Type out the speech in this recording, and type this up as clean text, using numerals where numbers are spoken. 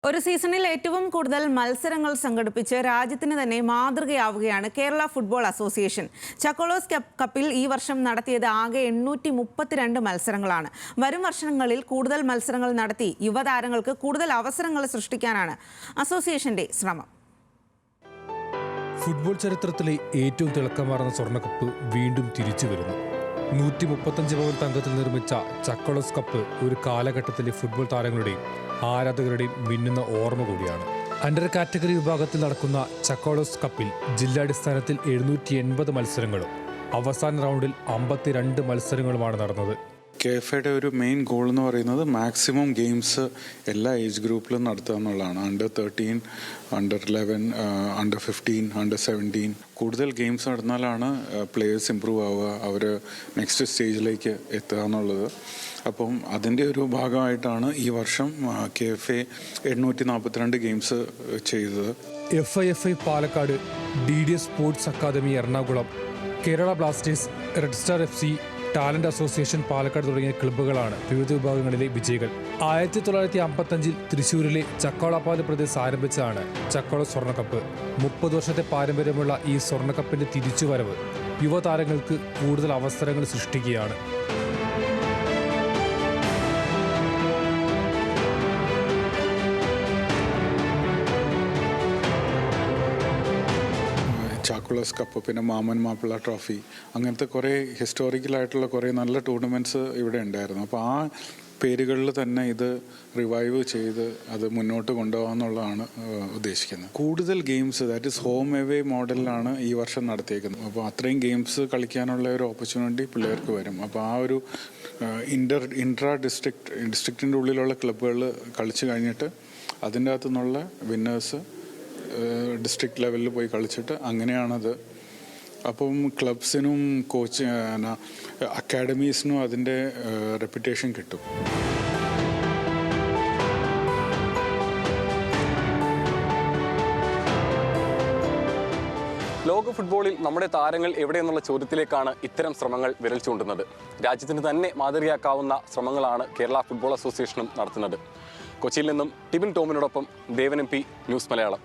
ഒരു സീസണിൽ ഏറ്റവും കൂടുതൽ മത്സരങ്ങൾ സംഘടിപ്പിച്ച് രാജ്യത്തിന് തന്നെ മാതൃകയാവുകയാണ് കേരള ഫുട്ബോൾ അസോസിയേഷൻ. ചക്കോളോസ് കപ്പിൽ ഈ വർഷം നടത്തിയത് ആകെ 832 മത്സരങ്ങളാണ്. വരും വർഷങ്ങളിൽ കൂടുതൽ മത്സരങ്ങൾ നടത്തി യുവതാരങ്ങൾക്ക് കൂടുതൽ അവസരങ്ങൾ സൃഷ്ടിക്കാനാണ് അസോസിയേഷന്റെ ശ്രമം. ഫുട്ബോൾ ചരിത്രത്തിലെ ഏറ്റവും തിളക്കമാർന്ന സ്വർണ്ണക്കപ്പ് വീണ്ടും തിരിച്ചു വരുന്നു. 135 പവൻ തങ്കത്തിൽ നിർമ്മിച്ച ചക്കോളോസ് കപ്പ് ഒരു കാലഘട്ടത്തിലെ ഫുട്ബോൾ താരങ്ങളുടെയും ആരാധകരുടെയും മിന്നുന്ന ഓർമ്മ കൂടിയാണ്. അണ്ടർ കാറ്റഗറി വിഭാഗത്തിൽ നടക്കുന്ന ചക്കോളോസ് കപ്പിൽ ജില്ലാടിസ്ഥാനത്തിൽ 780 മത്സരങ്ങളും അവസാന റൗണ്ടിൽ 52 മത്സരങ്ങളുമാണ് നടന്നത്. KFAയുടെ ഒരു മെയിൻ ഗോൾ എന്ന് പറയുന്നത് മാക്സിമം ഗെയിംസ് എല്ലാ ഏജ് ഗ്രൂപ്പിലും നടത്തുക എന്നുള്ളതാണ്. അണ്ടർ 13, അണ്ടർ 11, അണ്ടർ 15, അണ്ടർ 17 കൂടുതൽ ഗെയിംസ് നടന്നാലാണ് പ്ലേയേഴ്സ് ഇമ്പ്രൂവ് ആവുക, അവർ നെക്സ്റ്റ് സ്റ്റേജിലേക്ക് എത്തുക എന്നുള്ളത്. അപ്പം അതിൻ്റെ ഒരു ഭാഗമായിട്ടാണ് ഈ വർഷം KFA 842 ഗെയിംസ് ചെയ്തത്. FIFI Palakkad, DDS Sports Academy Ernakulam, Kerala Blasters, Red Star FC, Talent Association Palakkad തുടങ്ങിയ ക്ലബ്ബുകളാണ് വിവിധ വിഭാഗങ്ങളിലെ വിജയികൾ. 1955 തൃശ്ശൂരിലെ ചക്കോളപ്പാല് പ്രദേശം ആരംഭിച്ചതാണ് ചക്കോള സ്വർണ്ണക്കപ്പ്. 30 വർഷത്തെ പാരമ്പര്യമുള്ള ഈ സ്വർണ്ണക്കപ്പിന്റെ തിരിച്ചുവരവ് യുവതാരങ്ങൾക്ക് കൂടുതൽ അവസരങ്ങൾ സൃഷ്ടിക്കുകയാണ്. ചാക്കോളോസ് കപ്പ്, പിന്നെ മാമൻ മാപ്പിള ട്രോഫി, അങ്ങനത്തെ കുറേ ഹിസ്റ്റോറിക്കലായിട്ടുള്ള കുറേ നല്ല ടൂർണമെൻറ്റ്സ് ഇവിടെ ഉണ്ടായിരുന്നു. അപ്പോൾ ആ പേരുകളിൽ തന്നെ ഇത് റിവൈവ് ചെയ്ത് അത് മുന്നോട്ട് കൊണ്ടുപോകാമെന്നുള്ളതാണ് ഉദ്ദേശിക്കുന്നത്. കൂടുതൽ games, that is home away മോഡലിലാണ് ഈ വർഷം നടത്തിയേക്കുന്നത്. അപ്പോൾ അത്രയും ഗെയിംസ് കളിക്കാനുള്ള ഒരു ഓപ്പർച്യൂണിറ്റി പിള്ളേർക്ക് വരും. അപ്പോൾ ആ ഒരു ഇൻട്രാ ഡിസ്ട്രിക്റ്റിൻ്റെ ഉള്ളിലുള്ള ക്ലബ്ബുകൾ കളിച്ച് കഴിഞ്ഞിട്ട് അതിൻ്റെ അകത്തു നിന്നുള്ള വിന്നേഴ്സ് ഡിസ്ട്രിക്ട് ലെവലിൽ പോയി കളിച്ചിട്ട് അങ്ങനെയാണത്. അപ്പം ക്ലബ്സിനും അക്കാഡമീസിനും അതിൻ്റെ റെപ്യൂട്ടേഷൻ കിട്ടും. ലോക ഫുട്ബോളിൽ നമ്മുടെ താരങ്ങൾ എവിടെയെന്നുള്ള ചോദ്യത്തിലേക്കാണ് ഇത്തരം ശ്രമങ്ങൾ വിരൽ ചൂണ്ടുന്നത്. രാജ്യത്തിന് തന്നെ മാതൃകയാക്കാവുന്ന ശ്രമങ്ങളാണ് കേരള ഫുട്ബോൾ അസോസിയേഷനും നടത്തുന്നത്. കൊച്ചിയിൽ നിന്നും ടിബിൻ ടോമിനോടൊപ്പം ദേവൻ MP, ന്യൂസ് മലയാളം.